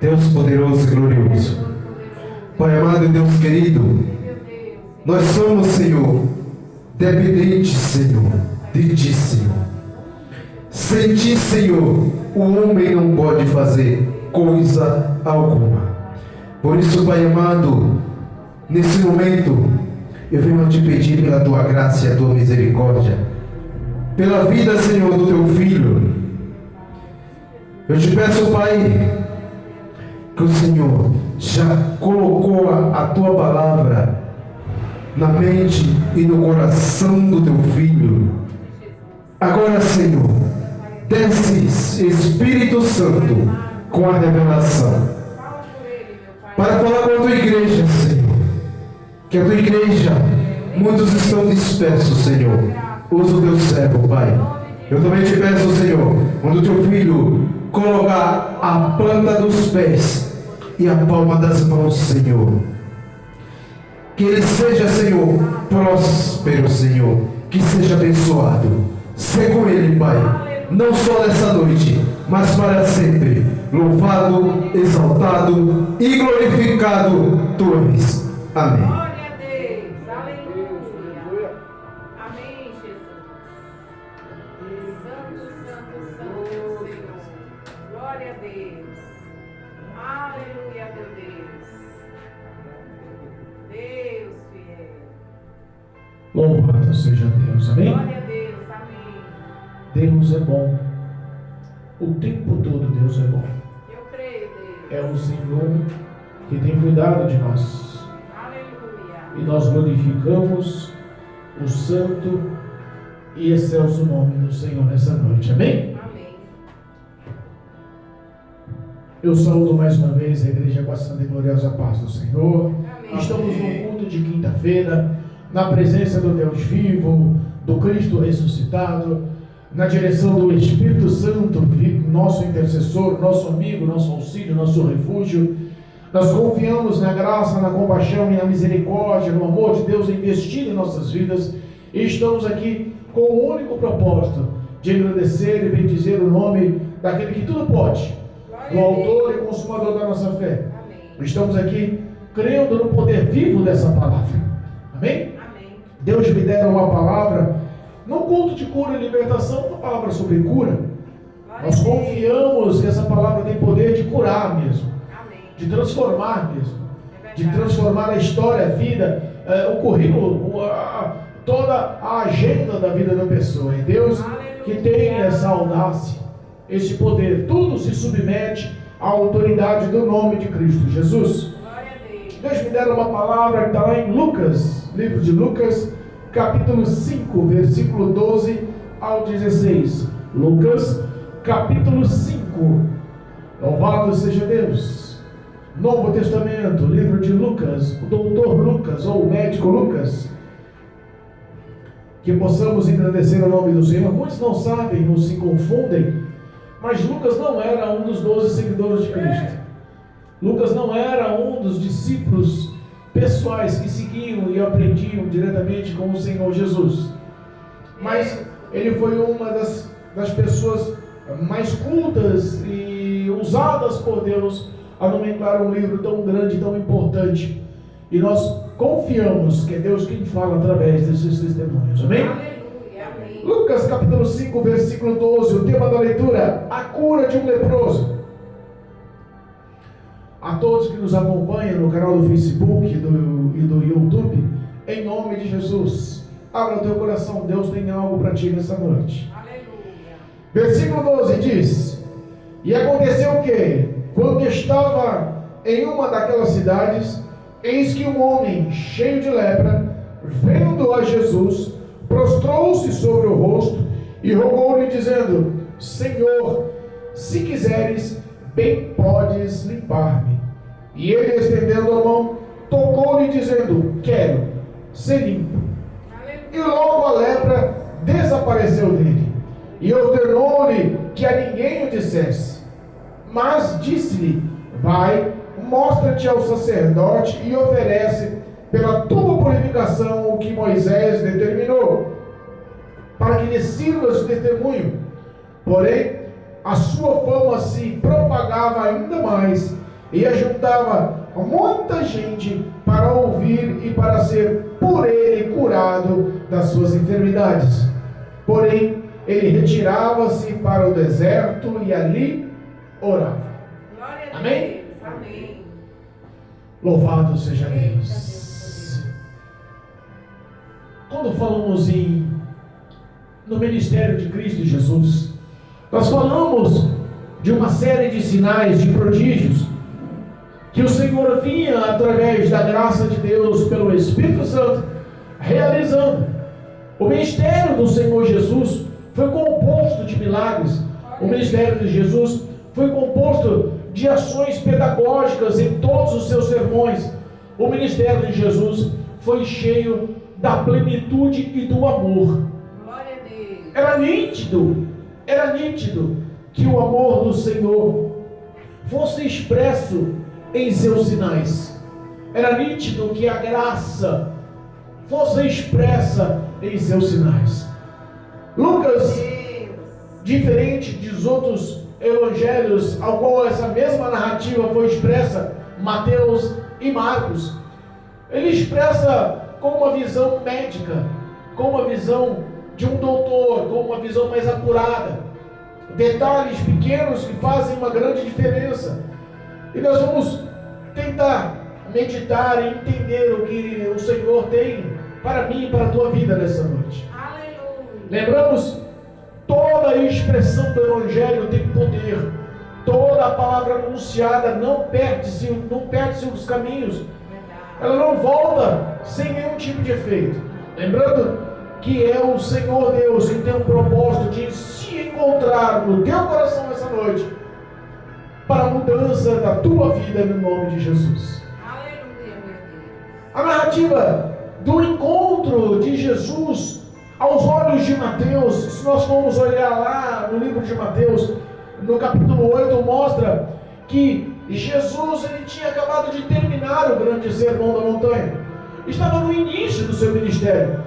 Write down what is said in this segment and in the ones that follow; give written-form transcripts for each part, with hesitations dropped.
Deus poderoso e glorioso, Pai amado e Deus querido, nós somos, Senhor, dependentes, Senhor, de Ti, Senhor. Sem Ti, Senhor, o homem não pode fazer coisa alguma. Por isso, Pai amado, nesse momento, eu venho te pedir pela Tua graça e a Tua misericórdia, pela vida, Senhor, do Teu Filho. Eu te peço, Pai, que o Senhor já colocou a Tua palavra na mente e no coração do Teu Filho. Agora, Senhor, desce Espírito Santo com a revelação para falar com a Tua igreja, Senhor. Que a Tua igreja, muitos estão dispersos, Senhor. Usa o Teu servo, Pai. Eu também te peço, Senhor, quando o Teu Filho colocar a planta dos pés e a palma das mãos, Senhor, que ele seja, Senhor, próspero, Senhor, que seja abençoado. Sê com ele, Pai, não só nessa noite, mas para sempre. Louvado, exaltado e glorificado Tu és. Amém. Glória a Deus, aleluia. Amém, Jesus. Santo, santo, santo, Senhor. Glória a Deus. Aleluia, meu Deus. Deus fiel. Louvado seja Deus, amém? Glória a Deus, amém. Deus é bom. O tempo todo Deus é bom. Eu creio, Deus. É o Senhor que tem cuidado de nós. Aleluia. E nós glorificamos o santo e excelso nome do Senhor nessa noite, amém? Amém. Eu saúdo mais uma vez a igreja com a santa e gloriosa paz do Senhor. Amém. Estamos no culto de quinta-feira, na presença do Deus vivo, do Cristo ressuscitado, na direção do Espírito Santo, nosso intercessor, nosso amigo, nosso auxílio, nosso refúgio. Nós confiamos na graça, na compaixão e na misericórdia, no amor de Deus investido em nossas vidas. E estamos aqui com o único propósito de agradecer e bendizer o nome daquele que tudo pode, do autor e consumador da nossa fé. Amém. Estamos aqui crendo no poder vivo dessa palavra. Amém? Amém. Deus me dera uma palavra, no culto de cura e libertação, uma palavra sobre cura. Nós confiamos que essa palavra tem poder de curar mesmo, Amém. de transformar mesmo, de transformar a história, a vida, o currículo, toda a agenda da vida da pessoa. É Deus que tem essa audácia, esse poder. Tudo se submete à autoridade do nome de Cristo Jesus. Glória a Deus. Deus me dera uma palavra que está lá em Lucas, livro de Lucas, capítulo 5, versículo 12 ao 16. Lucas, capítulo 5. Louvado seja Deus. Novo Testamento, livro de Lucas, o doutor Lucas, ou o médico Lucas. Que possamos engrandecer o nome do Senhor. Muitos não sabem ou se confundem, mas Lucas não era um dos 12 seguidores de Cristo. Lucas não era um dos discípulos pessoais que seguiam e aprendiam diretamente com o Senhor Jesus. Mas ele foi uma das pessoas mais cultas e usadas por Deus a nomenclar um livro tão grande, tão importante. E nós confiamos que é Deus quem fala através desses testemunhos. Amém? Aleluia, amém. Lucas capítulo 5, versículo 12, o tema da leitura, a cura de um leproso. A todos que nos acompanham no canal do Facebook e do YouTube, em nome de Jesus, abra o teu coração, Deus tem algo para ti nessa noite. Aleluia. Versículo 12 diz: E aconteceu que, quando estava em uma daquelas cidades, eis que um homem cheio de lepra, vendo a Jesus, prostrou-se sobre o rosto e rogou-lhe, dizendo: Senhor, se quiseres, bem podes limpar-me. E ele, estendendo a mão, tocou-lhe, dizendo: Quero ser limpo. E logo a lepra desapareceu dele. E ordenou-lhe que a ninguém o dissesse. Mas disse-lhe: Vai, mostra-te ao sacerdote e oferece pela tua purificação o que Moisés determinou, para que lhe sirvas de testemunho. Porém, a sua fama se propagava aumentava ainda mais e ajuntava muita gente para ouvir e para ser por ele curado das suas enfermidades. Porém, ele retirava-se para o deserto e ali orava. Glória a Amém? Deus. Amém. Louvado seja Deus. Quando falamos no ministério de Cristo Jesus, nós falamos de uma série de sinais, de prodígios, que o Senhor vinha através da graça de Deus pelo Espírito Santo realizando. O ministério do Senhor Jesus foi composto de milagres. O ministério de Jesus foi composto de ações pedagógicas em todos os seus sermões. O ministério de Jesus foi cheio da plenitude e do amor. Glória a Deus. Era nítido que o amor do Senhor fosse expresso em seus sinais. Era nítido que a graça fosse expressa em seus sinais. Lucas, diferente dos outros evangelhos, ao qual essa mesma narrativa foi expressa, Mateus e Marcos, ele expressa com uma visão médica, com uma visão de um doutor, com uma visão mais apurada, detalhes pequenos que fazem uma grande diferença. E nós vamos tentar meditar e entender o que o Senhor tem para mim e para a tua vida nessa noite. Aleluia. Lembramos, toda a expressão do Evangelho tem poder. Toda a palavra anunciada não perde-se os caminhos. Ela não volta sem nenhum tipo de efeito. Lembrando que é o Senhor Deus que tem um propósito de se encontrar no teu coração essa noite, para a mudança da tua vida no nome de Jesus. Aleluia, meu Deus. A narrativa do encontro de Jesus aos olhos de Mateus, se nós formos olhar lá no livro de Mateus, no capítulo 8, mostra que Jesus ele tinha acabado de terminar o grande sermão da montanha. Estava no início do seu ministério.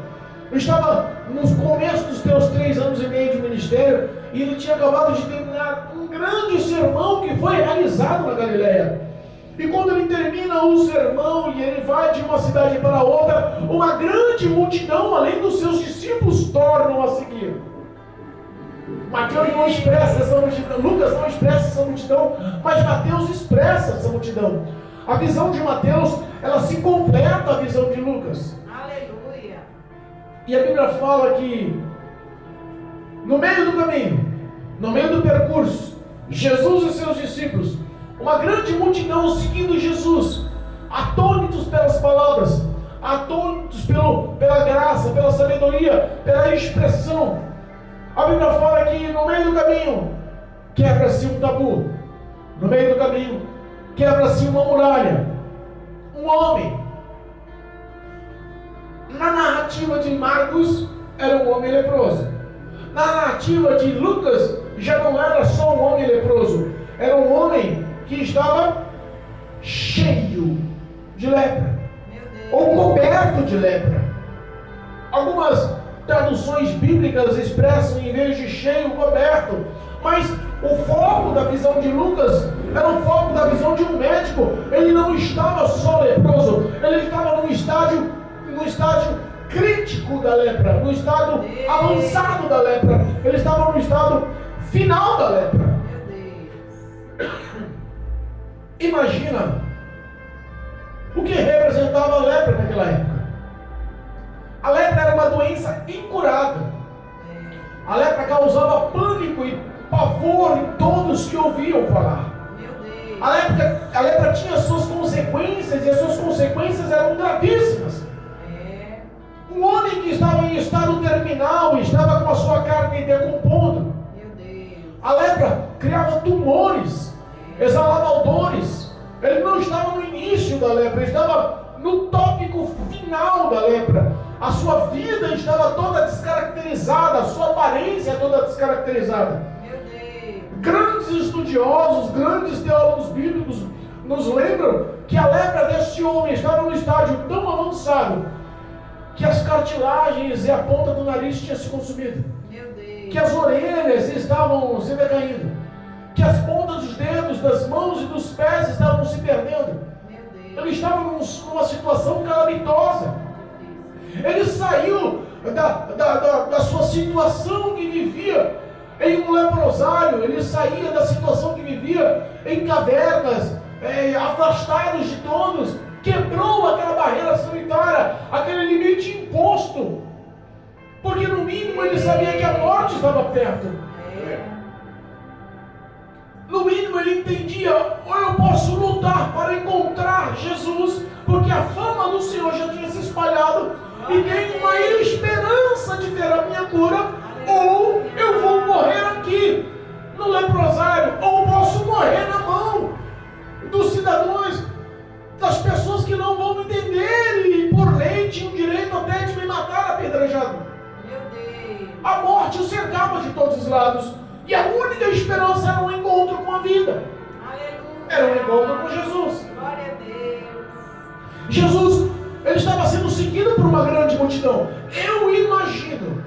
Estava no começo dos seus 3 anos e meio de ministério, e ele tinha acabado de terminar um grande sermão que foi realizado na Galileia. E quando ele termina o sermão e ele vai de uma cidade para outra, uma grande multidão, além dos seus discípulos, tornam a seguir. Mateus não expressa essa multidão, Lucas não expressa essa multidão, mas Mateus expressa essa multidão. A visão de Mateus, ela se completa a visão de Lucas. Aleluia. E a Bíblia fala que no meio do caminho, no meio do percurso, Jesus e seus discípulos, uma grande multidão seguindo Jesus, atônitos pelas palavras, atônitos pela graça, pela sabedoria, pela expressão. A Bíblia fala que no meio do caminho quebra-se um tabu, no meio do caminho quebra-se uma muralha, um homem. Na narrativa de Marcos era um homem leproso. Na narrativa de Lucas já não era só um homem leproso, era um homem que estava cheio de lepra, ou coberto de lepra. Algumas traduções bíblicas expressam em vez de cheio, coberto, mas o foco da visão de Lucas era o foco da visão de um médico. Ele não estava só leproso, ele estava no estágio crítico da lepra, no estado avançado da lepra, ele estava no estado final da lepra. Imagina o que representava a lepra naquela época. A lepra era uma doença incurável. A lepra causava pânico e pavor em todos que ouviam falar. A lepra tinha suas consequências, e as suas consequências eram gravíssimas. Um homem que estava em estado terminal, estava com a sua carne decompondo. A lepra criava tumores, exalava odores. Ele não estava no início da lepra, ele estava no tópico final da lepra. A sua vida estava toda descaracterizada, a sua aparência toda descaracterizada. Grandes estudiosos, grandes teólogos bíblicos nos lembram que a lepra deste homem estava no estágio tão avançado que as cartilagens e a ponta do nariz tinham se consumido, que as orelhas estavam se decaindo, que as pontas dos dedos das mãos ele estava numa situação calamitosa. Ele saiu da sua situação que vivia em um leprosário, ele saía da situação que vivia em cavernas, afastados de todos, quebrou aquela barreira sanitária, aquele limite imposto, porque no mínimo ele sabia que a morte estava perto. No mínimo ele entendia, ou eu posso lutar para encontrar Jesus, porque a fama do Senhor já tinha se espalhado, e tenho uma esperança de ter a minha cura, ou eu vou morrer aqui, no leprosário, ou posso morrer na mão dos cidadãos, das pessoas que não vão me entender, e por lei tinham direito até de me matar apedrejado. Meu Deus. A morte o cercava de todos os lados, e a única esperança era um encontro com a vida. Aleluia. Era um encontro com Jesus. Glória a Deus. Jesus, ele estava sendo seguido por uma grande multidão. Eu imagino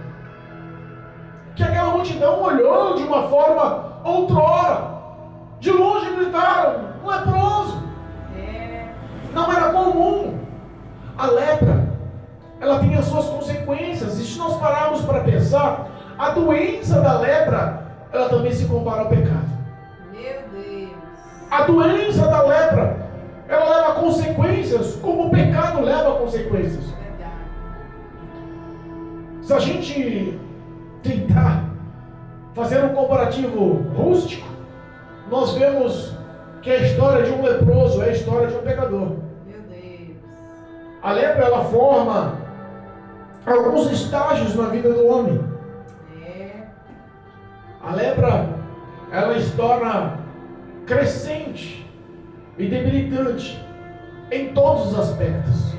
que aquela multidão olhou de uma forma outrora. De longe gritaram, um leproso. Não era comum. A lepra, ela tem as suas consequências. E se nós pararmos para pensar, a doença da lepra, ela também se compara ao pecado. Meu Deus. A doença da lepra, ela leva consequências, como o pecado leva consequências. Verdade. Se a gente tentar fazer um comparativo rústico, nós vemos que a história de um leproso é a história de um pecador. Meu Deus. A lepra, ela forma alguns estágios na vida do homem. A lepra, ela se torna crescente e debilitante em todos os aspectos.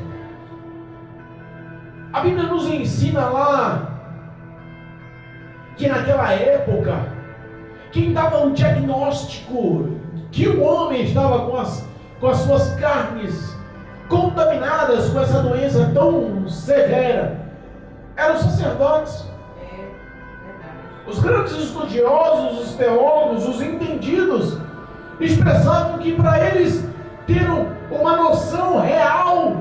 A Bíblia nos ensina lá que naquela época, quem dava o diagnóstico que o homem estava com as suas carnes contaminadas com essa doença tão severa, eram os sacerdotes. Os grandes estudiosos, os teólogos, os entendidos, expressavam que para eles terem uma noção real,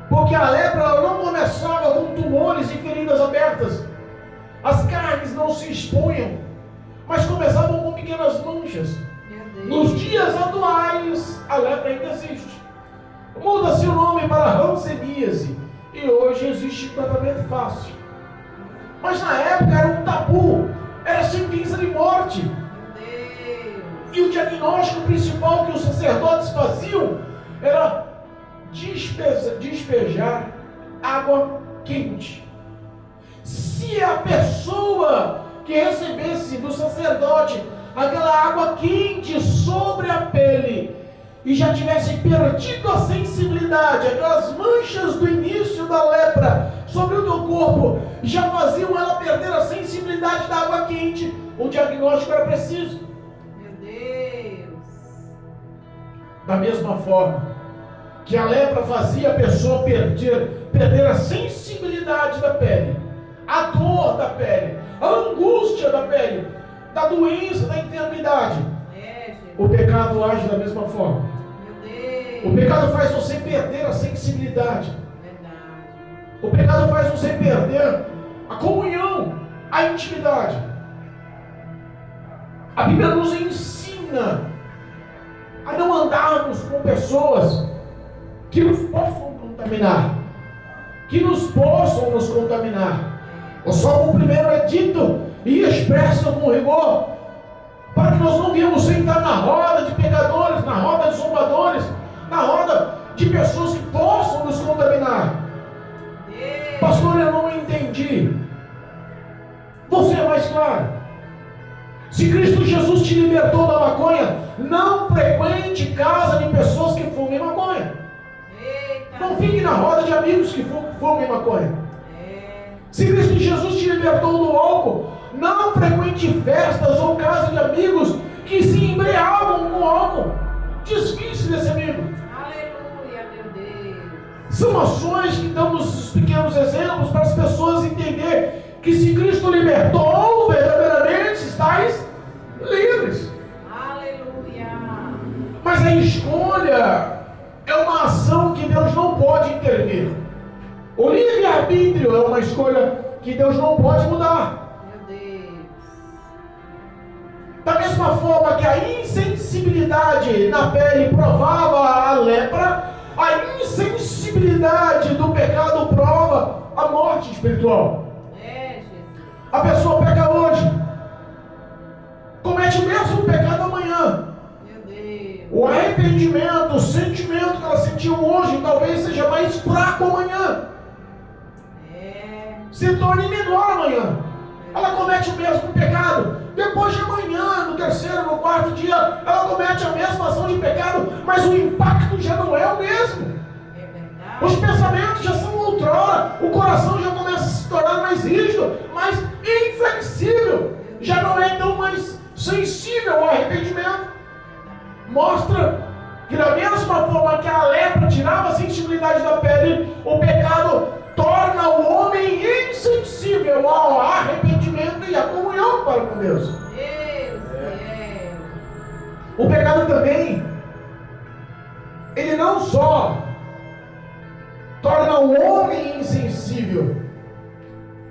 porque a lepra ela não começava com tumores e feridas abertas, as carnes não se expunham, mas começavam com pequenas manchas. Nos dias atuais, a lepra ainda existe. Muda-se o nome para hanseníase, e hoje existe tratamento fácil. Mas na época era um tabu, era sentença de morte. E o diagnóstico principal que os sacerdotes faziam era despejar água quente. Se a pessoa que recebesse do sacerdote aquela água quente sobre a pele e já tivesse perdido a sensibilidade, aquelas manchas do início da lepra sobre o teu corpo já faziam ela perder a sensibilidade da água quente, o diagnóstico era preciso. Meu Deus. Da mesma forma que a lepra fazia a pessoa perder a sensibilidade da pele, a dor da pele, a angústia da pele, da doença, da enfermidade. O pecado age da mesma forma. Meu Deus. O pecado faz você perder a sensibilidade. Verdade. O pecado faz você perder a comunhão, a intimidade. A Bíblia nos ensina a não andarmos com pessoas que nos possam contaminar, que nos possam nos contaminar. O Salmo 1 é dito e expresso com rigor, para que nós não viemos sentar na roda de pecadores, na roda de zombadores, na roda de pessoas que possam nos contaminar. Pastor, eu não entendi. Você é mais claro. Se Cristo Jesus te libertou da maconha, não frequente casa de pessoas que fumem maconha. Não fique na roda de amigos que fumem maconha. Se Cristo Jesus te libertou do álcool, não frequente festas ou casa de amigos que se embriagam com álcool. Desvie-se desse amigo. Aleluia, meu Deus. São ações que damos os pequenos exemplos para as pessoas entenderem que se Cristo libertou, verdadeiramente estáis livres. Aleluia. Mas a escolha é O livre-arbítrio é uma escolha que Deus não pode mudar. Meu Deus. Da mesma forma que a insensibilidade na pele provava a lepra, a insensibilidade do pecado prova a morte espiritual. Jesus. A pessoa peca hoje, comete o mesmo pecado amanhã. Meu Deus. O arrependimento, o sentimento que ela sentiu hoje, talvez seja mais fraco amanhã. Se torne menor amanhã. Ela comete o mesmo pecado. Depois de amanhã, no terceiro, no quarto dia, ela comete a mesma ação de pecado, mas o impacto já não é o mesmo. É verdade. Os pensamentos já são outrora, o coração já começa a se tornar mais rígido, mais inflexível, já não é tão mais sensível ao arrependimento. Mostra que da mesma forma que a lepra tirava a sensibilidade da pele, o pecado torna o homem insensível ao arrependimento e à comunhão para com Deus. O pecado também, ele não só torna o homem insensível,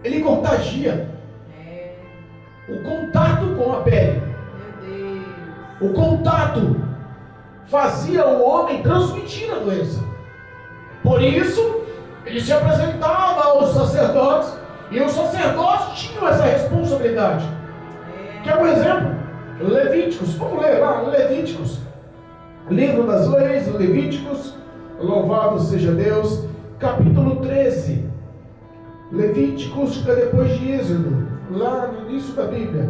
ele contagia. O contato com a pele, o contato fazia o homem transmitir a doença. Por isso, ele se apresentava aos sacerdotes, e os sacerdotes tinham essa responsabilidade. Quer um exemplo? Levíticos, vamos ler lá, Levíticos, livro das leis, Levíticos, louvado seja Deus, capítulo 13. Levíticos fica depois de Êxodo, lá no início da Bíblia.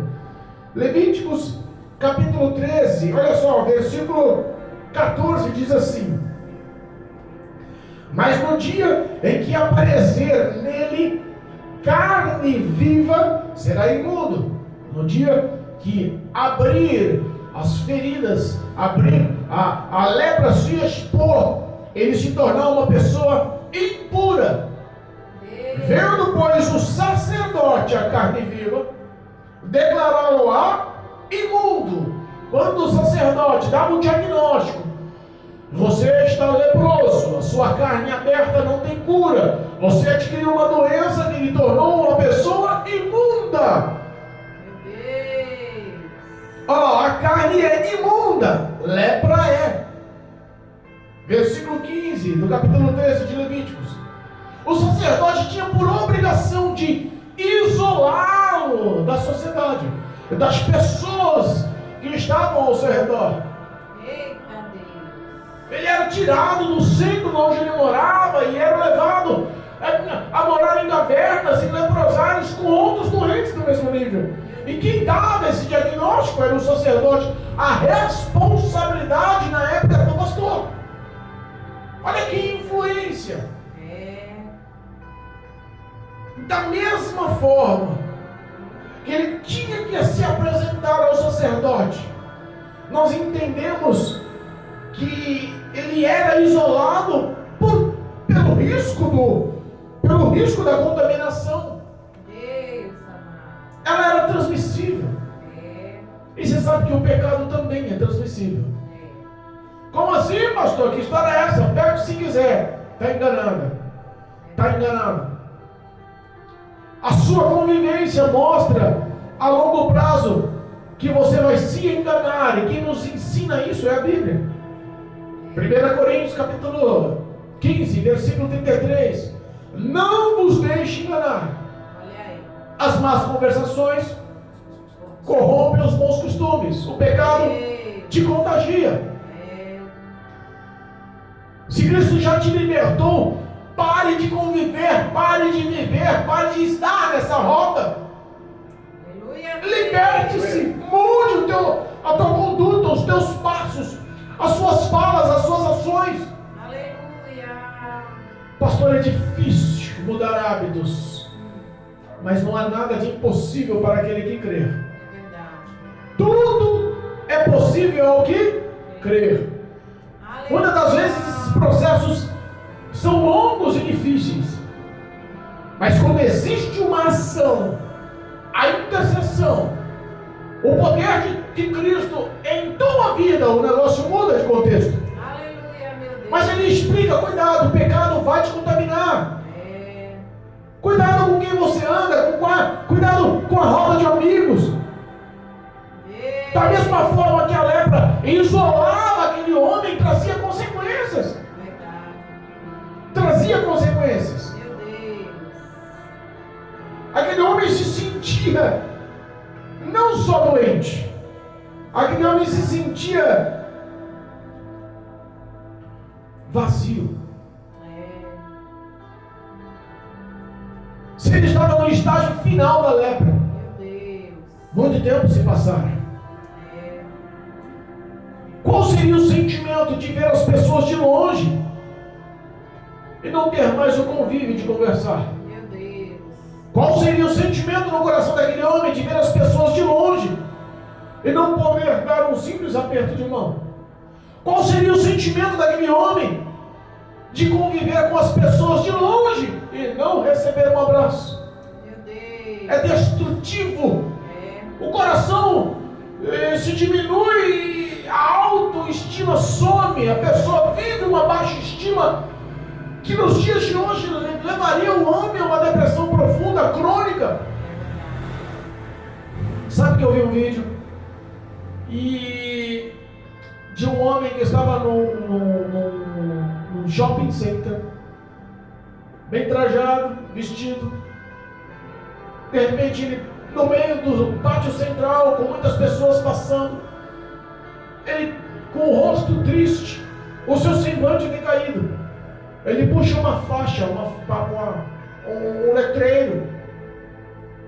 Levíticos, capítulo 13, olha só, versículo 14 diz assim: mas no dia em que aparecer nele carne viva, será imundo. No dia que abrir as feridas, abrir a lepra se expor, ele se tornar uma pessoa impura. Vendo, pois, o sacerdote a carne viva, declará-lo-á imundo. Quando o sacerdote dava um diagnóstico: você está leproso, a sua carne aberta não tem cura, você adquiriu uma doença que lhe tornou uma pessoa imunda. Meu Deus. A carne é imunda, lepra é. Versículo 15 do capítulo 13 de Levíticos. O sacerdote tinha por obrigação de isolá-lo da sociedade, das pessoas que estavam ao seu redor. Ele era tirado do centro onde ele morava e era levado a morar em cavernas, em leprosários com outros doentes do mesmo nível. E quem dava esse diagnóstico era o sacerdote. A responsabilidade na época era do pastor. Olha que influência. Da mesma forma que ele tinha que se apresentar ao sacerdote, nós entendemos que ele era isolado pelo risco da contaminação. Deus amado. Ela era transmissível. E você sabe que o pecado também é transmissível. Como assim, pastor? Que história é essa? Pega se quiser. Está enganando. Está enganado. A sua convivência mostra a longo prazo que você vai se enganar. E quem nos ensina isso é a Bíblia. 1 Coríntios capítulo 15, versículo 33. Não vos deixe enganar. As más conversações corrompem os bons costumes. O pecado te contagia. Se Cristo já te libertou, pare de conviver, pare de viver, pare de estar nessa rota. Liberte-se, mude a tua conduta, os teus passos, as suas falas, as suas ações. Aleluia. Pastor, é difícil mudar hábitos, mas não há nada de impossível para aquele que crê. É verdade. Tudo é possível ao que crer. Muitas das vezes esses processos são longos e difíceis, mas quando existe uma ação, a intercessão, o poder de Cristo em tua vida, o negócio muda de contexto. Aleluia, meu Deus. Mas ele explica: cuidado, o pecado vai te contaminar. Cuidado com quem você anda, cuidado com a roda de amigos. Da mesma forma que a lepra isolava aquele homem, trazia consequências. Trazia consequências. Meu Deus. Aquele homem se sentia não só doente, aquele homem se sentia vazio. Se ele estava no estágio final da lepra, Meu Deus. muito tempo se passaram. Qual seria o sentimento de ver as pessoas de longe e não ter mais o convívio de conversar? Meu Deus. Qual seria o sentimento no coração daquele homem de ver as pessoas de longe e não poder dar um simples aperto de mão? Qual seria o sentimento daquele homem de conviver com as pessoas de longe e não receber um abraço? Meu Deus. É destrutivo. O coração se diminui, a autoestima some, a pessoa vive uma baixa estima que nos dias de hoje levaria o homem a uma depressão profunda, crônica. Sabe que eu vi um vídeo e de um homem que estava num shopping center, bem trajado, vestido. De repente ele, no meio do pátio central, com muitas pessoas passando, ele com o rosto triste, o seu semblante decaído, ele puxa uma faixa, um letreiro,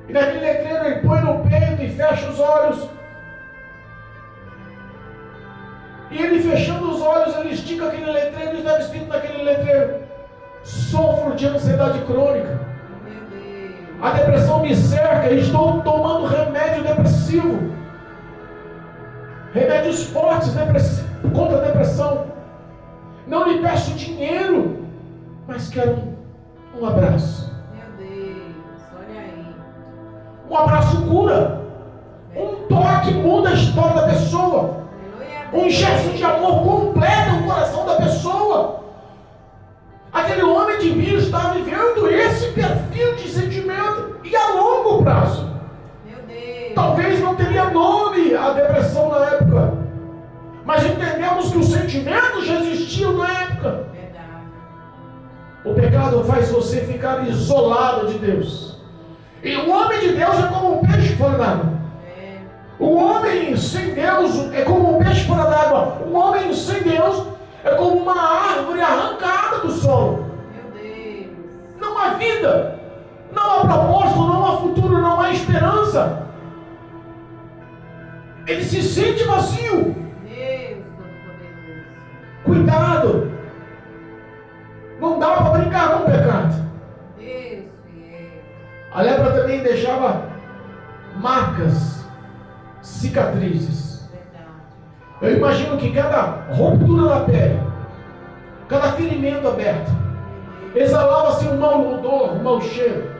e naquele letreiro ele põe no peito e fecha os olhos, e ele fechando os olhos, ele estica aquele letreiro e está escrito naquele letreiro: sofro de ansiedade crônica, a depressão me cerca e estou tomando remédio depressivo, remédios fortes contra a depressão. Não lhe peço dinheiro, mas quero um abraço. Meu Deus, olha aí. Um abraço cura. Um toque muda a história da pessoa. Um gesto de amor completa o coração da pessoa. Aquele homem devia estar vivendo esse perfil de sentimento e a longo prazo. Meu Deus. Talvez não teria nome a depressão na época, mas entendemos que os sentimentos já existiam na época. Verdade. O pecado faz você ficar isolado de Deus. E o homem de Deus é como um peixe fora d'água. O homem sem Deus é como um peixe fora d'água. O homem sem Deus é como uma árvore arrancada do solo. Meu Deus. Não há vida, não há propósito, não há futuro, não há esperança. Ele se sente vazio. Deus Todo-Poderoso. Cuidado, não dá para brincar com o pecado. Deus fiel. A lepra também deixava marcas, cicatrizes. Verdade. Eu imagino que cada ruptura da pele, cada ferimento aberto, exalava-se um mau odor, um mau cheiro.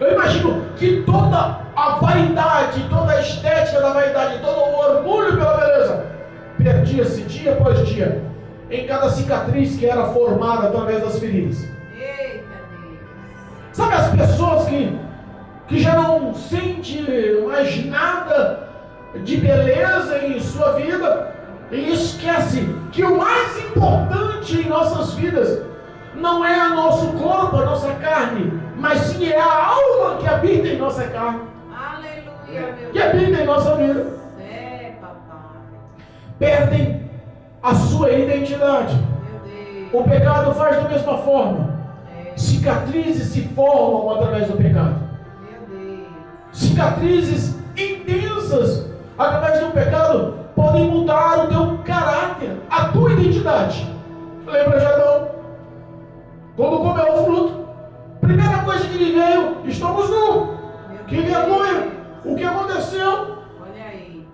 Eu imagino que toda a vaidade, toda a estética da vaidade, todo o orgulho pela beleza, perdia-se dia após dia em cada cicatriz que era formada através das feridas. Eita Deus. Sabe as pessoas que já não sentem mais nada de beleza em sua vida e esquece que o mais importante em nossas vidas não é o nosso corpo, a nossa carne, mas sim é a alma que habita em nossa carne, Aleluia, meu que habita em nossa vida. Deus. É, papai. Perdem a sua identidade. Meu Deus. O pecado faz da mesma forma. É. Cicatrizes se formam através do pecado. Meu Deus. Cicatrizes intensas através do pecado podem mudar o teu caráter, a tua identidade. Lembra de Adão? Quando comeu o fruto, primeira coisa que lhe veio: estamos nus. Meu Que Deus. vergonha! O que aconteceu? Olha aí.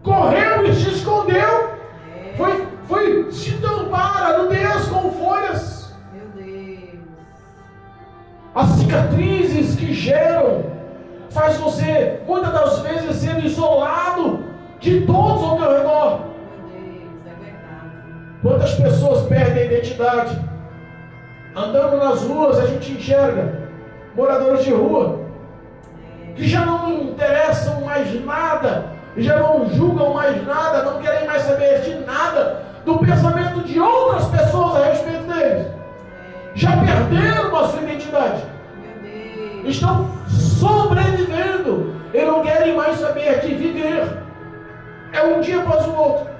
Correu e se escondeu. É. Foi se tampar a nudez com folhas. Meu Deus. As cicatrizes que geram faz você, muitas das vezes, ser isolado de todos ao teu redor. Meu Deus, é verdade. Quantas pessoas perdem a identidade? Andando nas ruas, a gente enxerga moradores de rua, que já não interessam mais nada, já não julgam mais nada, não querem mais saber de nada do pensamento de outras pessoas a respeito deles. Já perderam a sua identidade. Estão sobrevivendo e não querem mais saber de viver. É um dia após o outro.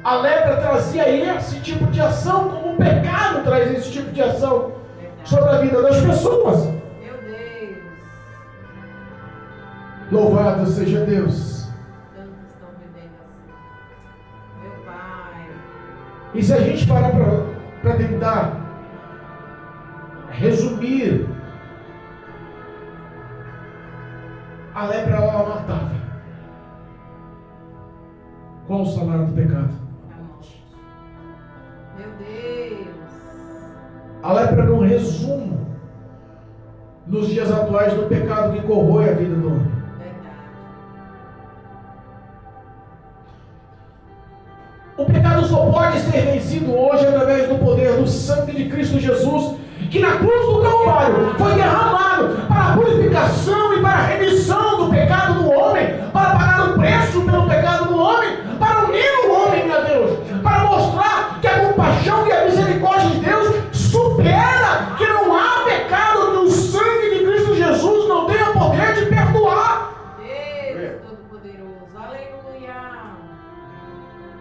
A lepra trazia esse tipo de ação, como o pecado traz esse tipo de ação sobre a vida das pessoas. Meu Deus. Louvado seja Deus. Tantos estão vivendo assim. Meu Pai. E se a gente parar para tentar resumir, a lepra ela matava. Qual o salário do pecado? Meu Deus. A lepra é um resumo nos dias atuais do pecado que corrói a vida do homem. Verdade. O pecado só pode ser vencido hoje através do poder do sangue de Cristo Jesus, que na cruz do Calvário foi derramado para a purificação e para a remissão do pecado do homem, para pagar o preço pelo pecado do homem, para unir o homem a Deus, para mostrar que a compaixão e a misericórdia de Deus supera, que não há pecado que o sangue de Cristo Jesus não tenha poder de perdoar. Deus Todo-Poderoso. Aleluia.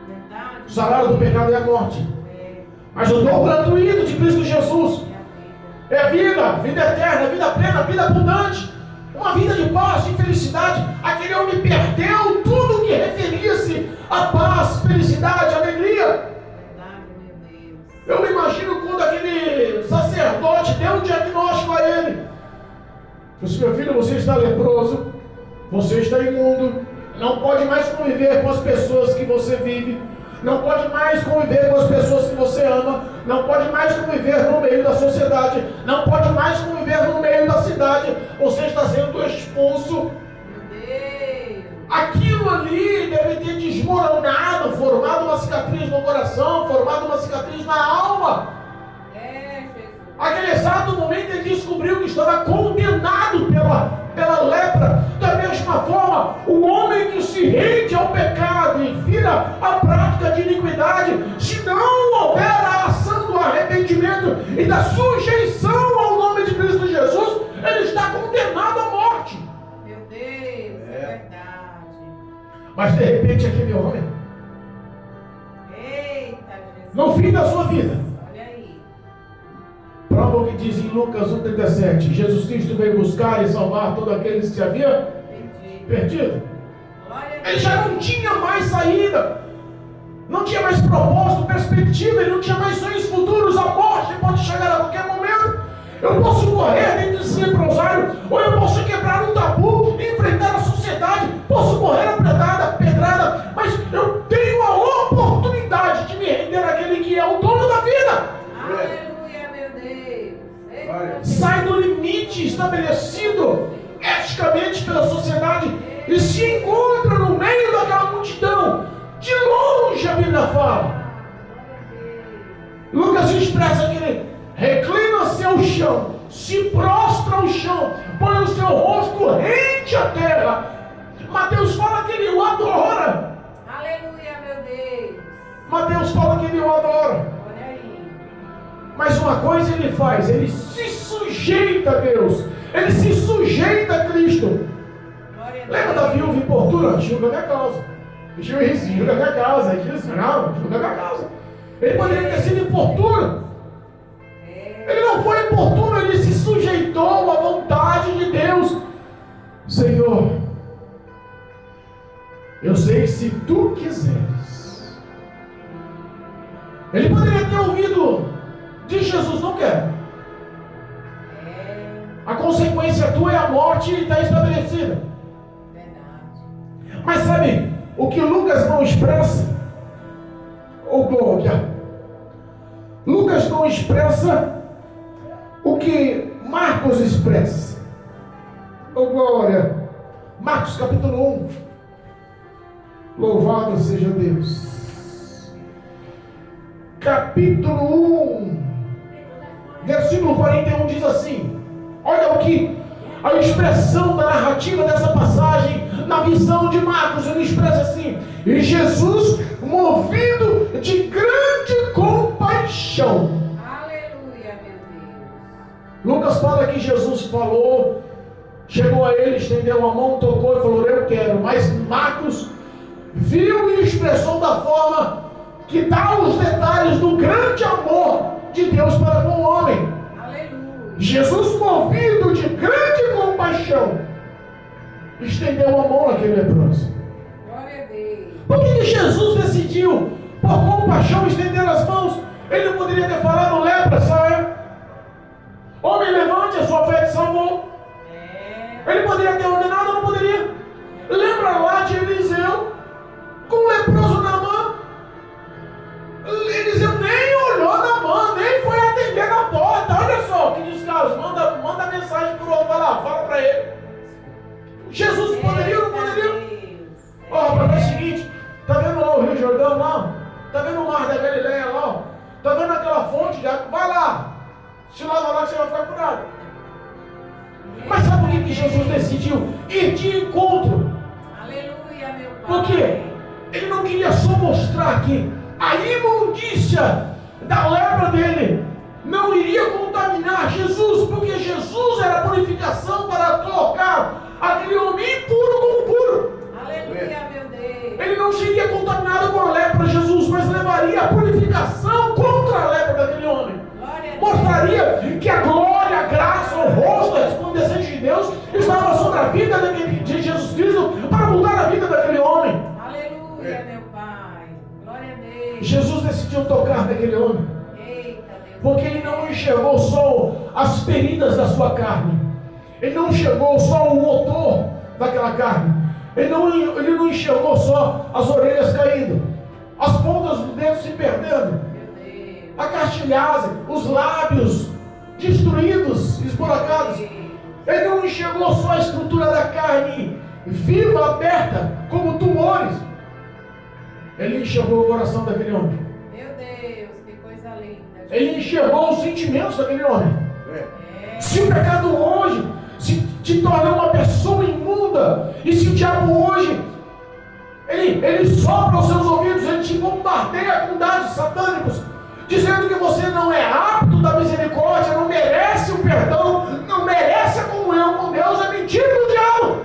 Verdade. O salário do pecado é a morte, mas o dom gratuito de Cristo Jesus é vida, vida eterna, vida plena, vida abundante, uma vida de paz, de felicidade. Aquele homem perdeu tudo que referia-se a paz, felicidade, alegria. Verdade, meu Deus. Eu me imagino quando aquele sacerdote deu um diagnóstico a ele. Disse: meu filho, você está leproso, você está imundo, não pode mais conviver com as pessoas que você vive, não pode mais conviver com as pessoas que você ama, não pode mais conviver no meio da sociedade, não pode mais conviver no meio da cidade, você está sendo expulso. Meu Deus. Aquilo ali deve ter desmoronado, formado uma cicatriz no coração, formado uma cicatriz na alma. Jesus. Aquele exato momento ele descobriu que estava condenado pela lepra. Da mesma forma, o homem que se rende ao pecado e vira a prática de iniquidade, se não houver a ação do arrependimento e da sujeição ao nome de Cristo Jesus, ele está condenado à morte. Meu Deus, é verdade. Mas de repente aquele homem, Eita, Jesus. no fim da sua vida, Olha aí. prova o que diz em Lucas 1,37: Jesus Cristo veio buscar e salvar todos aqueles que se haviam perdido. Glória a Ele já não tinha mais saída, não tinha mais propósito, perspectiva, ele não tinha mais sonhos futuros. A morte pode chegar a qualquer momento. Eu posso morrer dentro desse leprosário, ou eu posso quebrar um tabu e enfrentar a sociedade, posso morrer a pedrada, mas eu tenho a oportunidade de me render àquele que é o dono da vida. Aleluia, meu Deus. Eita, Sai do limite estabelecido eticamente pela sociedade e se encontra no meio daquela multidão. De longe a Bíblia fala. Lucas expressa que ele reclina-se ao chão, se prostra ao chão, põe o seu rosto rente à terra. Mateus fala que ele o adora. aleluia, meu Deus. Mateus fala que ele o adora. Olha aí. Mas uma coisa ele faz, ele se sujeita a Deus, ele se sujeita a Cristo. Glória a Deus. Lembra da viúva importuna? Julga minha causa. Julga minha causa. Não, julga minha causa. Ele poderia ter sido importuno. Ele não foi importuno, ele se sujeitou à vontade de Deus. Senhor, eu sei que se tu quiseres. Ele poderia ter ouvido de Jesus: não quero. A consequência tua é a morte e está estabelecida. Verdade. Mas sabe o que Lucas não expressa? Oh glória! Lucas não expressa o que Marcos expressa. Oh glória! Marcos capítulo 1. Louvado seja Deus. Capítulo 1, versículo 41 diz assim: olha o que a expressão da narrativa dessa passagem, na visão de Marcos, ele expressa assim: e Jesus, movido de grande compaixão. Aleluia, meu Deus. Lucas fala que Jesus falou, chegou a ele, estendeu a mão, tocou e falou: eu quero. Mas Marcos viu e expressou da forma que dá os detalhes do grande amor de Deus para com o homem. Aleluia. Jesus, movido de grande compaixão, estendeu a mão naquele leproso. Glória a Deus. Por que Jesus decidiu, por compaixão, estender as mãos? Ele não poderia ter falado: lepra, saia. Homem, levante, a sua fé te salvou. Ele poderia ter ordenado, não poderia? Lembra lá de Eliseu, com o leproso na mão? Eliseu nem olhou na mão, nem foi atender na porta. Olha só, que descaso, manda mensagem para o outro, vai lá, fala para ele. Jesus poderia ou não poderia? Ó, rapaz, é o seguinte, tá vendo lá o Rio Jordão lá? Tá vendo o Mar da Galileia lá? Tá vendo aquela fonte de água? Vai lá, se lava lá que você vai ficar curado. Mas sabe por que Jesus decidiu ir de encontro? Aleluia, meu Pai. Por quê? Ele não queria só mostrar que a imundícia da lepra dele não iria contaminar Jesus, porque Jesus era a purificação para colocar aquele homem impuro como puro. Aleluia, meu Deus. Ele não seria contaminado com a lepra de Jesus, mas levaria a purificação contra a lepra daquele homem. Glória a Deus. Mostraria que a glória, a graça, o rosto, a resplandecente de Deus estava sobre a vida de Jesus Cristo para mudar a vida daquele homem. Aleluia, meu Pai. Glória a Deus. Jesus decidiu tocar naquele homem, Eita, Deus. porque ele não enxergou só as feridas da sua carne, ele não enxergou só o odor daquela carne, ele não enxergou só as orelhas caindo, as pontas dos dedos se perdendo, Meu Deus. a cartilhagem, os lábios destruídos, esburacados. Ele não enxergou só a estrutura da carne viva, aberta, como tumores. Ele enxergou o coração daquele homem. Meu Deus, que coisa linda. Ele enxergou os sentimentos daquele homem. Se o pecado hoje se te torna uma pessoa imunda, e se o diabo hoje ele sopra aos seus ouvidos, ele te bombardeia com dados satânicos, dizendo que você não é apto da misericórdia, não merece o perdão, não merece a comunhão com Deus, é mentira do diabo.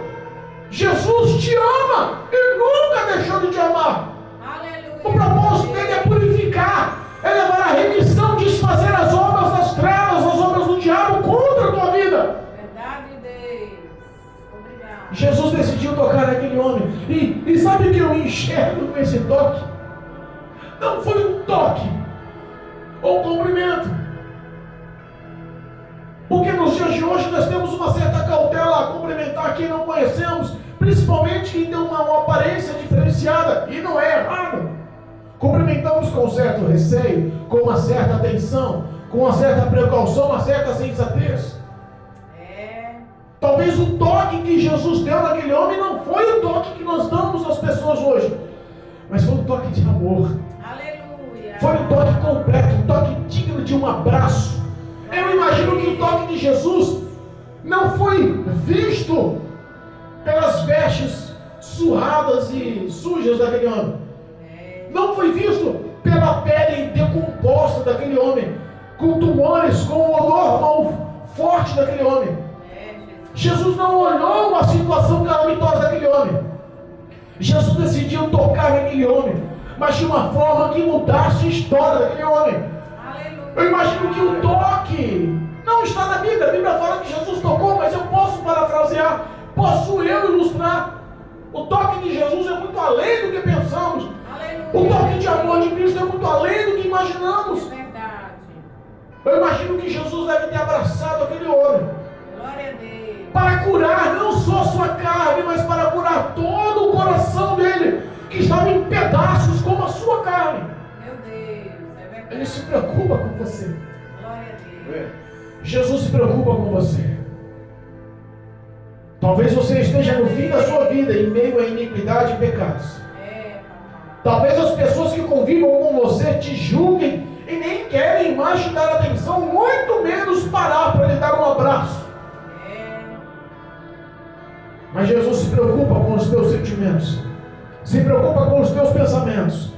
Jesus te ama e nunca deixou de te amar. Aleluia. O propósito dele é purificar, é levar a remissão, desfazer as obras das trevas, as obras do diabo contra a tua vida. Verdade, Deus. Obrigado. Jesus decidiu tocar naquele homem. E sabe o que eu enxergo com esse toque? Não foi um toque ou um cumprimento. Porque nos dias de hoje nós temos uma certa cautela a cumprimentar quem não conhecemos, principalmente quem tem uma aparência diferenciada, e não é errado. Cumprimentamos com um certo receio, com uma certa atenção, com uma certa precaução, uma certa sensatez. Talvez o toque que Jesus deu naquele homem não foi o toque que nós damos às pessoas hoje, mas foi um toque de amor. Aleluia. Foi um toque completo, um toque digno de um abraço. Eu imagino que o toque de Jesus não foi visto pelas vestes surradas e sujas daquele homem. Não foi visto pela pele decomposta daquele homem, com tumores, com o odor mal forte daquele homem. Jesus não olhou a situação calamitosa daquele homem. Jesus decidiu tocar naquele homem, mas de uma forma que mudasse a história daquele homem. Aleluia. Eu imagino que o toque não está na Bíblia. A Bíblia fala que Jesus tocou, mas eu posso parafrasear, posso eu ilustrar. O toque de Jesus é muito além do que pensamos. Aleluia. O toque de amor de Cristo é muito além do que imaginamos. Verdade. Eu imagino que Jesus deve ter abraçado aquele homem Glória a Deus. para curar não só sua carne, mas para curar todo o coração dele, que estava em pedaços como a sua carne. Meu Deus, é verdade. Ele se preocupa com você. Glória a Deus. Jesus se preocupa com você. Talvez você esteja no fim da sua vida, em meio à iniquidade e pecados. Papai. Talvez as pessoas que convivam com você te julguem e nem querem mais te dar atenção, muito menos parar para lhe dar um abraço. Mas Jesus se preocupa com os teus sentimentos, se preocupa com os teus pensamentos,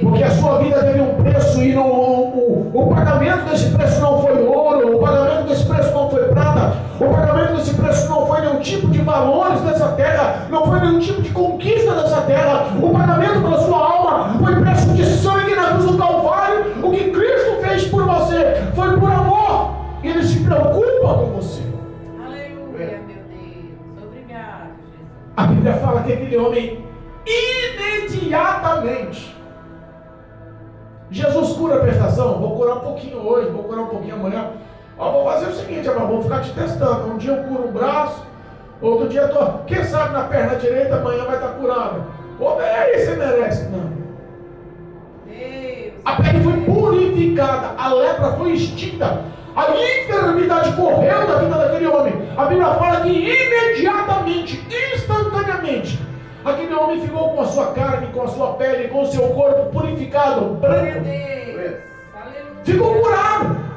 porque a sua vida teve um preço e o pagamento desse preço não foi ouro, o pagamento desse preço não foi prata, o pagamento desse preço não foi nenhum tipo de valores dessa terra, não foi nenhum tipo de conquista dessa terra. O pagamento pela sua alma foi preço de sangue na cruz do Calvário. O que Cristo fez por você foi por amor. Ele se preocupa com você. Aleluia, meu Deus. Obrigado, Jesus. A Bíblia fala que aquele homem imediatamente, Jesus cura a prestação. Vou curar um pouquinho hoje, vou curar um pouquinho amanhã. Vou fazer o seguinte, vou ficar te testando. Um dia eu curo um braço, outro dia eu tô, quem sabe na perna direita, amanhã vai estar curado. Aí você merece. Não. Deus. A pele foi purificada, a lepra foi extinta, a enfermidade correu da vida daquele homem. A Bíblia fala que imediatamente, instantaneamente, aquele homem ficou com a sua carne, com a sua pele, com o seu corpo purificado, branco. Ficou curado.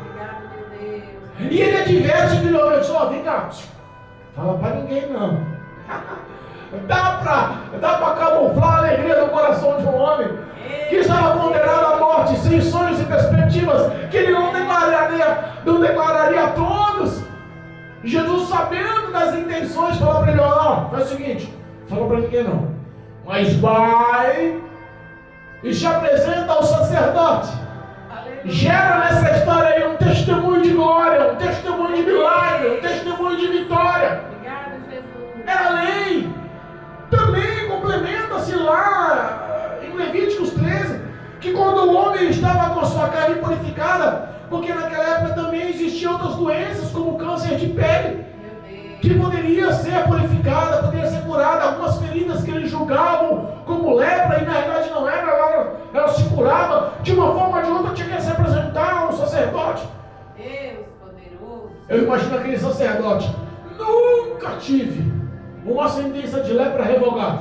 E ele adverte aquele homem, vem cá, fala para ninguém não. Dá para camuflar a alegria do coração de um homem que estava condenado à morte, sem sonhos e perspectivas, que ele não declararia a todos. Jesus, sabendo das intenções, falou para ele, faz o seguinte, fala para ninguém não, mas vai e se apresenta ao sacerdote. Gera nessa história aí um testemunho de glória, um testemunho de milagre, um testemunho de vitória. Obrigado, Jesus. É a lei. Também complementa-se lá em Levíticos 13, que quando o homem estava com a sua carne purificada, porque naquela época também existiam outras doenças, como câncer de pele, que poderia ser purificada, poderia ser curada. Algumas feridas que eles julgavam como lepra, e na realidade não era, ela se curava. De uma forma ou de outra tinha que se apresentar um sacerdote. Deus poderoso. Eu imagino aquele sacerdote, nunca tive uma sentença de lepra revogada.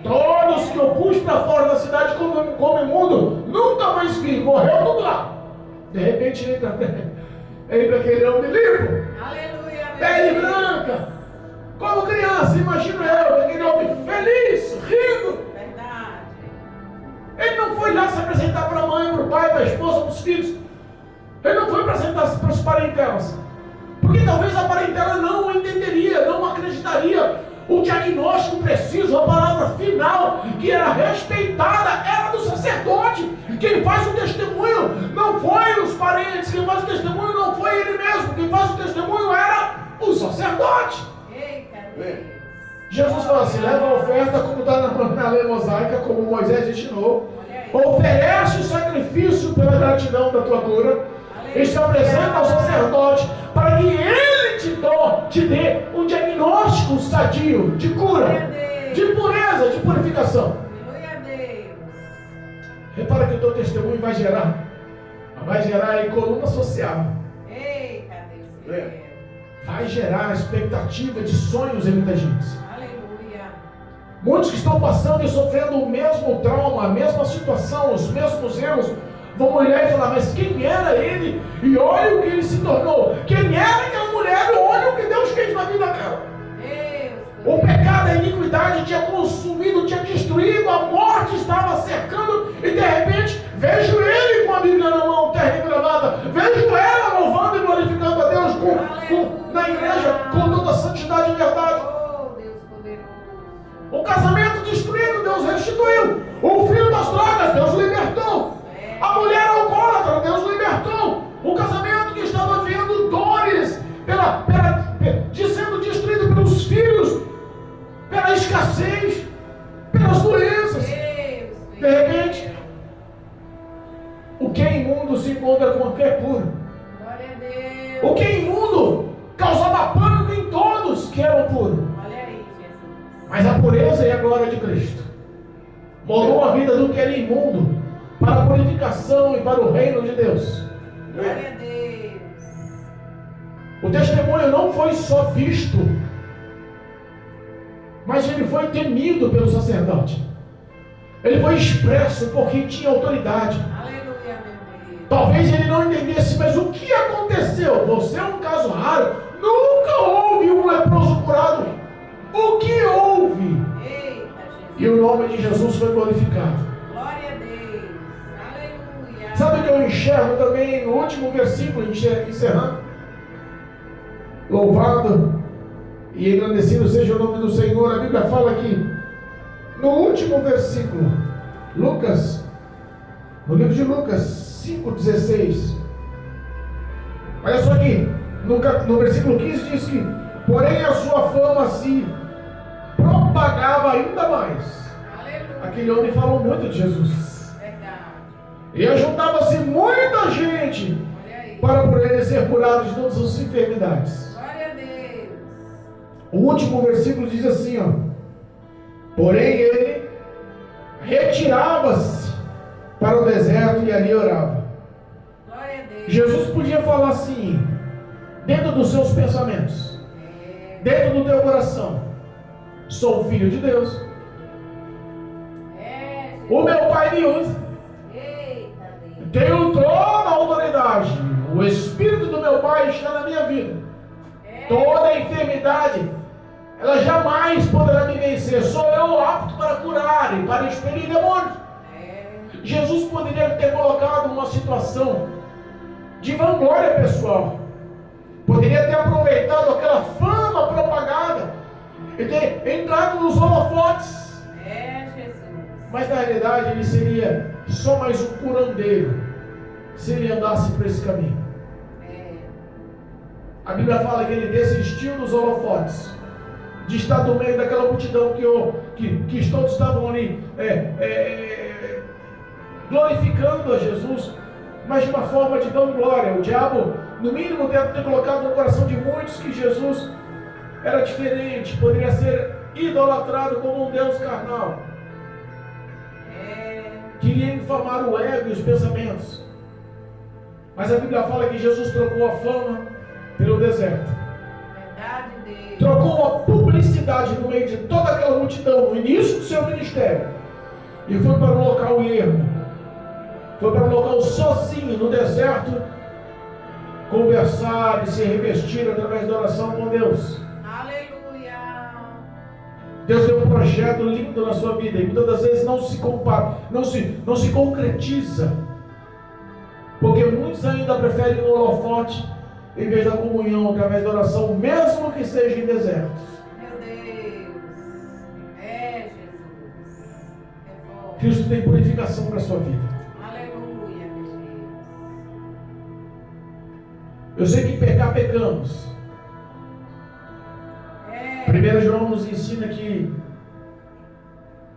Todos que eu pus para fora da cidade como imundo, nunca mais vi, morreu tudo lá. De repente entra aquele homem limpo, Aleluia, pele branca, como criança, imagino eu, aquele homem feliz, rindo. Verdade. Ele não foi lá se apresentar para a mãe, para o pai, para a esposa, para os filhos. Ele não foi apresentar-se para os parentelas, porque talvez a parentela não o entenderia, não acreditaria. O diagnóstico preciso, a palavra final, que era respeitada, era do sacerdote. Quem faz o testemunho não foi os parentes, quem faz o testemunho não foi ele mesmo, quem faz o testemunho era o sacerdote. Eita Deus. Jesus falou assim, leva a oferta como está na lei mosaica, como Moisés ensinou. Oferece o sacrifício pela gratidão da tua cura. E se apresenta ao sacerdote para que ele te dê um diagnóstico sadio de cura, de pureza, de purificação. Aleluia a Deus. Repara que o teu testemunho vai gerar aí coluna social. Eita Deus. Vai gerar expectativa de sonhos em muita gente. Aleluia. Muitos que estão passando e sofrendo o mesmo trauma, a mesma situação, os mesmos erros, vão olhar e falar, mas quem era ele? E olha o que ele se tornou. Quem era aquela mulher? Olha o que Deus fez na vida dela. O pecado, a iniquidade tinha consumido, tinha destruído, a morte estava cercando, e de repente vejo ele com a Bíblia na mão, terra gravada, vejo ela louvando e glorificando a Deus na igreja, com toda a santidade e verdade. Oh, Deus poderoso. O casamento destruído, Deus restituiu. O filho das drogas, Deus libertou. A mulher alcoólatra, Deus libertou. O casamento que estava vendo dores sendo destruído pelos filhos, pela escassez, pelas doenças. De repente, o que é imundo se encontra com o que é puro. Glória a Deus. O que é imundo causava pânico em todos que eram puros. Olha aí, Jesus. Mas a pureza e a glória de Cristo mudou a vida do que era imundo para a purificação e para o reino de Deus. Glória a Deus. O testemunho não foi só visto, mas ele foi temido pelo sacerdote. Ele foi expresso por quem tinha autoridade. Aleluia, meu Deus. Talvez ele não entendesse, mas o que aconteceu? Você é um caso raro. Nunca houve um leproso curado. O que houve? Eita, Jesus. E o nome de Jesus foi glorificado. Glória a Deus. Aleluia. Sabe o que eu enxergo também no último versículo, encerrando? Louvado e engrandecido seja o nome do Senhor. A Bíblia fala aqui, no último versículo, Lucas, no livro de Lucas 5,16. Olha só aqui, no versículo 15 diz que, porém a sua fama se propagava ainda mais. Aleluia. Aquele homem falou muito de Jesus. Verdade. E ajuntava-se muita gente Olha aí. para por ele ser curado de todas as suas enfermidades. Glória a Deus. O último versículo diz assim, ó: porém ele retirava-se para o deserto e ali orava. Glória a Deus. Jesus podia falar assim, dentro dos seus pensamentos, É. dentro do teu coração: sou filho de Deus, É, Jesus. o meu Pai me usa, Eita, Deus. tenho toda a autoridade, o Espírito do meu Pai está na minha vida, É. toda a enfermidade ela jamais poderá me vencer, sou eu apto para curar e para expelir demônios. É. Jesus poderia ter colocado uma situação de vanglória pessoal, poderia ter aproveitado aquela fama propagada e ter entrado nos holofotes, É, Jesus. mas na realidade ele seria só mais um curandeiro se ele andasse por esse caminho. É. A Bíblia fala que ele desistiu dos holofotes, de estar no meio daquela multidão que todos estavam ali glorificando a Jesus, mas de uma forma de vanglória. O diabo, no mínimo, deve ter colocado no coração de muitos que Jesus era diferente, poderia ser idolatrado como um Deus carnal. É. Queria infamar o ego e os pensamentos. Mas a Bíblia fala que Jesus trocou a fama pelo deserto. Verdade, Deus. Trocou a publicidade no meio de toda aquela multidão, no início do seu ministério, e foi para um local ermo, foi para um local sozinho, no deserto, conversar e se revestir através da oração com Deus. Aleluia. Deus tem um projeto lindo na sua vida, e muitas das vezes não se compara, não se concretiza, porque muitos ainda preferem o holofote em vez da comunhão através da oração, mesmo que seja em desertos. Meu Deus. É, Jesus. É forte. Cristo tem purificação para a sua vida. Aleluia, meu Deus. Eu sei que pecar, pecamos. É. 1 João nos ensina que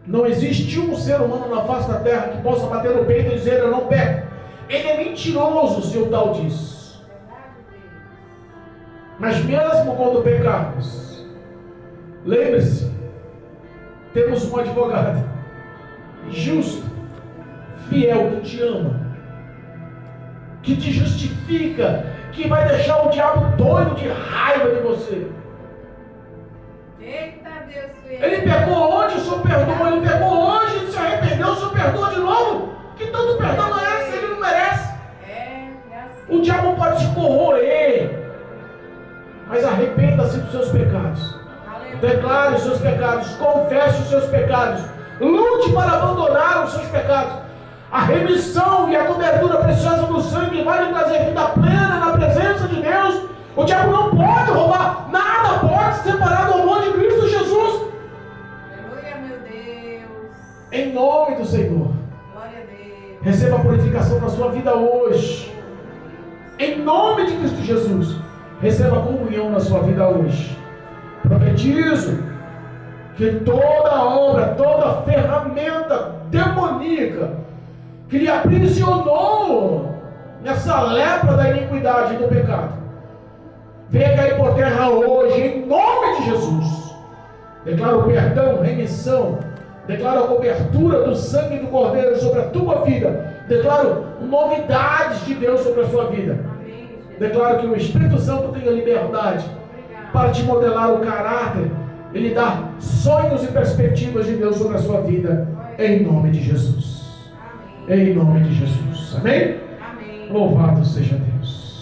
não existe um ser humano na face da terra que possa bater no peito e dizer: eu não peco. Ele é mentiroso se o tal diz. Mas mesmo quando pecarmos, lembre-se, temos um advogado justo, fiel, que te ama, que te justifica, que vai deixar o diabo doido de raiva de você. Eita, Deus, Ele pecou onde, o Senhor perdoa. Ele pecou hoje, ele se arrependeu, o Senhor perdoa de novo. Que tanto perdão é esse? Ele não merece. É assim. O diabo pode se corroer, mas arrependa-se dos seus pecados. Aleluia. Declare os seus pecados, confesse os seus pecados, lute para abandonar os seus pecados. A remissão e a cobertura preciosa do sangue vai lhe trazer vida plena na presença de Deus. O diabo não pode roubar, nada pode se separar do amor de Cristo Jesus. Aleluia, meu Deus. Em nome do Senhor, Glória a Deus. receba a purificação na sua vida hoje. Em nome de Cristo Jesus, receba a comunhão na sua vida hoje. Profetizo que toda obra, toda ferramenta demoníaca que lhe aprisionou nessa lepra da iniquidade e do pecado, venha cair por terra hoje, em nome de Jesus. Declaro perdão, remissão, declaro a cobertura do sangue do Cordeiro sobre a tua vida, declaro novidades de Deus sobre a sua vida. Amém, Jesus. Declaro que o Espírito Santo tenha liberdade Obrigado. para te modelar o caráter e lhe dar sonhos e perspectivas de Deus sobre a sua vida, em nome de Jesus. Amém. Em nome de Jesus. Amém? Amém. Louvado seja Deus.